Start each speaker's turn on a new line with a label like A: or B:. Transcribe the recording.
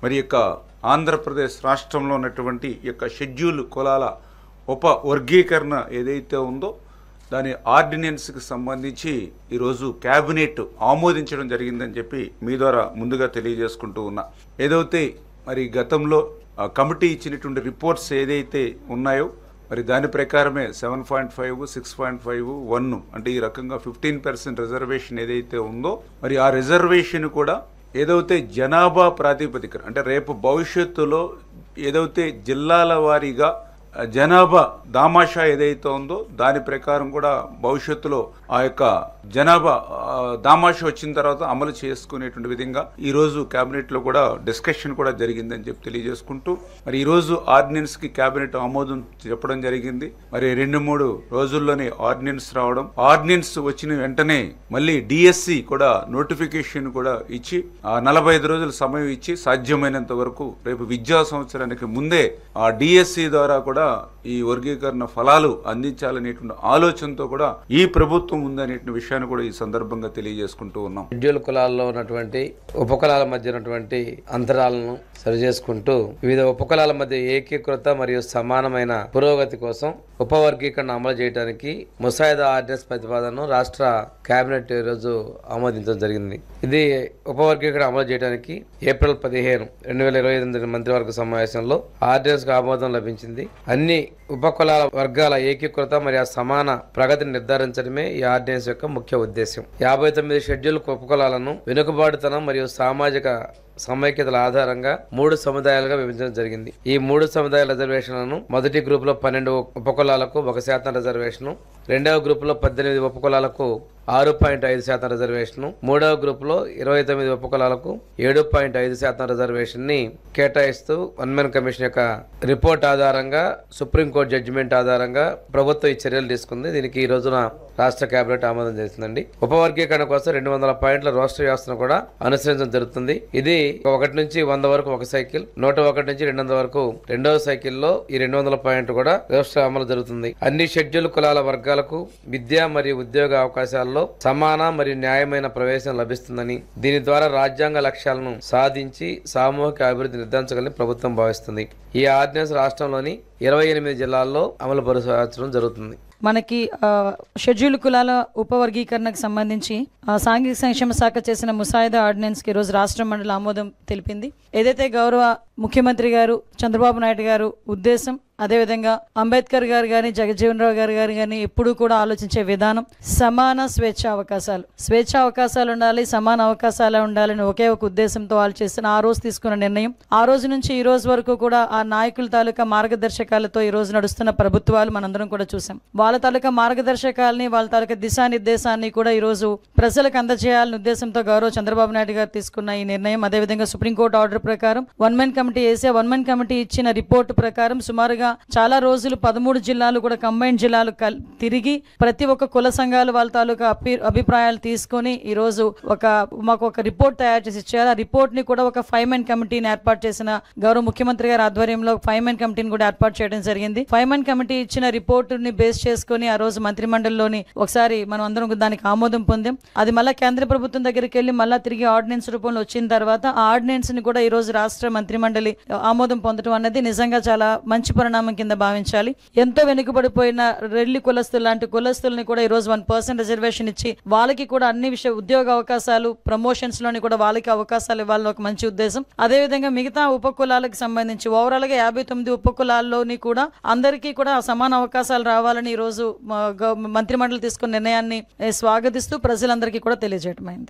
A: మరి యొక్క ఆంధ్రప్రదేశ్ రాష్ట్రంలో ఉన్నటువంటి యొక్క షెడ్యూల్ కులాల ఉప వర్గీకరణ ఏదైతే ఉందో దాని ఆర్డినెన్స్కి సంబంధించి ఈరోజు క్యాబినెట్ ఆమోదించడం జరిగిందని చెప్పి మీ ద్వారా ముందుగా తెలియజేసుకుంటూ ఉన్నా. ఏదైతే మరి గతంలో కమిటీ ఇచ్చినటువంటి రిపోర్ట్స్ ఏదైతే ఉన్నాయో మరి దాని ప్రకారమే 7.5, 6.5, 1 అంటే ఈ రకంగా 15% రిజర్వేషన్ ఏదైతే ఉందో మరి ఆ రిజర్వేషన్ కూడా ఏదైతే జనాభా ప్రాతిపదికన అంటే రేపు భవిష్యత్తులో ఏదైతే జిల్లాల వారీగా జనాభా దామాషా ఏదైతే ఉందో దాని ప్రకారం కూడా భవిష్యత్తులో ఆ యొక్క జనాభా దామాషా వచ్చిన తర్వాత అమలు చేసుకునేటువంటి విధంగా ఈరోజు క్యాబినెట్లో కూడా డిస్కషన్ కూడా జరిగిందని చెప్పి తెలియజేసుకుంటూ మరి ఈరోజు ఆర్డినెన్స్కి క్యాబినెట్ ఆమోదం చెప్పడం జరిగింది. మరి 2-3 రోజుల్లోనే ఆర్డినెన్స్ రావడం, ఆర్డినెన్స్ వచ్చిన వెంటనే మళ్ళీ డిఎస్సి కూడా నోటిఫికేషన్ కూడా ఇచ్చి 45 రోజుల సమయం ఇచ్చి సాధ్యమైనంత వరకు రేపు విద్యా సంవత్సరానికి ముందే ఆ డిఎస్సి ద్వారా కూడా ఈ వర్గీకరణ ఫలాలు అందించాలనేటువంటి ఆలోచనతో కూడా ఈ ప్రభుత్వం ఉందనే విషయాన్ని కూడా ఈ సందర్భంగా తెలియజేసుకుంటూ ఉన్నాం.
B: షెడ్యూల్ కులాల్లో ఉన్నటువంటి ఉపకులాల మధ్య ఉన్నటువంటి అంతరాలను సరిచేసుకుంటూ వివిధ ఉపకులాల మధ్య ఏకీకృత మరియు సమానమైన పురోగతి కోసం ఉపవర్గీకరణ అమలు చేయడానికి ముసాయిదా ఆర్డినెన్స్ ప్రతిపాదనను రాష్ట్ర కేబినెట్ ఈరోజు ఆమోదించడం జరిగింది. ఇది ఉపవర్గీకరణ అమలు చేయడానికి ఏప్రిల్ 15, 2028 మంత్రివర్గ సమావేశంలో ఆర్డినెన్స్ కు ఆమోదం లభించింది. అన్ని ఉపకులాల వర్గాల ఏకీకృత మరియు సమాన ప్రగతిని నిర్ధారించడమే ఈ ఆర్డినెన్స్ యొక్క ముఖ్య ఉద్దేశం. 59 షెడ్యూల్ ఉపకులాలను వెనుకబాటుతనం మరియు సామాజిక సమైక్యతల ఆధారంగా 3 సముదాయాలుగా విభజించడం జరిగింది. ఈ 3 సముదాయాల రిజర్వేషన్లను మొదటి గ్రూప్ లో 12 ఉపకులాలకు 1% రిజర్వేషన్, రెండవ గ్రూప్ లో 18 ఉపకులాలకు 6.5% రిజర్వేషన్, మూడవ గ్రూప్ లో 29 ఉపకులాలకు 7.5% రిజర్వేషన్ ని కేటాయిస్తూ వన్ కమిషన్ యొక్క రిపోర్ట్ ఆధారంగా సుప్రీంకోర్టు జడ్జిమెంట్ ఆధారంగా ప్రభుత్వం ఈ చర్యలు తీసుకుంది. దీనికి ఈ రోజున రాష్ట్ర కేబినెట్ ఆమోదం చేసిందండి. ఉపవర్గీకరణ కోసం 200 పాయింట్ల రోస్టర్ వ్యవస్థను కూడా అనుసరించడం జరుగుతుంది. ఇది 1 నుంచి 100 వరకు ఒక సైకిల్, 101 నుంచి 200 వరకు రెండవ సైకిల్లో ఈ 200 పాయింట్లు కూడా రోస్టర్ అమలు జరుగుతుంది. అన్ని షెడ్యూల్ కులాల వర్గాలకు విద్య మరియు ఉద్యోగ అవకాశాల్లో సమాన మరియు న్యాయమైన ప్రవేశం లభిస్తుందని, దీని ద్వారా రాజ్యాంగ లక్ష్యాలను సాధించి సామూహిక అభివృద్ధి నిర్ధారించగలని ప్రభుత్వం భావిస్తుంది. ఈ ఆర్డినెన్స్ రాష్ట్రంలోని 28 జిల్లాల్లో అమలు పరచడం జరుగుతుంది.
C: మనకి షెడ్యూల్ కులాల ఉపవర్గీకరణకు సంబంధించి సాంఘిక సంక్షేమ శాఖ చేసిన ముసాయిదా ఆర్డినెన్స్ కి ఈరోజు రాష్ట్ర మండలి ఆమోదం తెలిపింది. ఏదైతే గౌరవ ముఖ్యమంత్రి గారు చంద్రబాబు నాయుడు గారు ఉద్దేశం, అదేవిధంగా అంబేద్కర్ గారు కానీ జగజ్జీవన్ రావు గారు కానీ ఎప్పుడూ కూడా ఆలోచించే విధానం సమాన స్వేచ్ఛ అవకాశాలు ఉండాలి, సమాన అవకాశాలు ఉండాలని ఒకే ఒక ఉద్దేశంతో వాళ్ళు చేసిన ఆ రోజు తీసుకున్న నిర్ణయం, ఆ రోజు నుంచి ఈ రోజు వరకు కూడా ఆ నాయకుల తాలూకా మార్గదర్శకాలతో ఈ రోజు నడుస్తున్న ప్రభుత్వాలు మనందరం కూడా చూసాం. వాళ్ళ తాలూకా మార్గదర్శకాలని, వాళ్ళ తాలూకా దిశానిర్దేశాన్ని కూడా ఈ రోజు ప్రజలకు అందజేయాలనే ఉద్దేశంతో గౌరవ చంద్రబాబు నాయుడు గారు తీసుకున్న ఈ నిర్ణయం, అదేవిధంగా సుప్రీంకోర్టు ఆర్డర్ ప్రకారం వన్ మెన్ కమిటీ ఇచ్చిన రిపోర్టు ప్రకారం సుమారుగా చాలా రోజులు 13 జిల్లాలు కూడా కంబైన్డ్ జిల్లాలు తిరిగి ప్రతి ఒక్క కుల సంఘాలు వాళ్ళ తాలూకా అభిప్రాయాలు తీసుకొని ఈ రోజు మాకు ఒక రిపోర్ట్ తయారు చేసి ఇచ్చారు. ఆ రిపోర్ట్ ని కూడా ఒక 5 మెన్ కమిటీని ఏర్పాటు చేసిన గౌరవ ముఖ్యమంత్రి గారి ఆధ్వర్యంలో 5 మెన్ కమిటీని కూడా ఏర్పాటు చేయడం జరిగింది. 5 మెన్ కమిటీ ఇచ్చిన రిపోర్టుని బేస్ చేసుకుని ఆ రోజు మంత్రిమండలిలోని ఒకసారి మనం అందరం దానికి ఆమోదం పొందాం. అది మళ్ళీ కేంద్ర ప్రభుత్వం దగ్గరికి వెళ్ళి మళ్ళీ తిరిగి ఆర్డినెన్స్ రూపంలో వచ్చిన తర్వాత ఆ ఆర్డినెన్స్ ని కూడా ఈ రోజు రాష్ట్ర మంత్రిమండలి ఆమోదం పొందడం అనేది నిజంగా చాలా మంచి పరిణామం కింద భావించాలి. ఎంతో వెనుకబడిపోయిన రెల్లి కులస్తులు లాంటి కులస్తుల్ని కూడా ఈ రోజు 1% రిజర్వేషన్ ఇచ్చి వాళ్ళకి కూడా అన్ని ఉద్యోగ అవకాశాలు, ప్రమోషన్స్ లోని కూడా వాళ్ళకి అవకాశాలు ఇవ్వాలని ఒక మంచి ఉద్దేశం. అదేవిధంగా మిగతా ఉపకులాలకు సంబంధించి ఓవరాల్ గా 59 ఉపకులాల్లోని కూడా అందరికీ కూడా సమాన అవకాశాలు రావాలని ఈ రోజు మంత్రిమండలి తీసుకున్న నిర్ణయాన్ని స్వాగతిస్తూ ప్రజలందరికీ కూడా తెలియజేయటమైంది.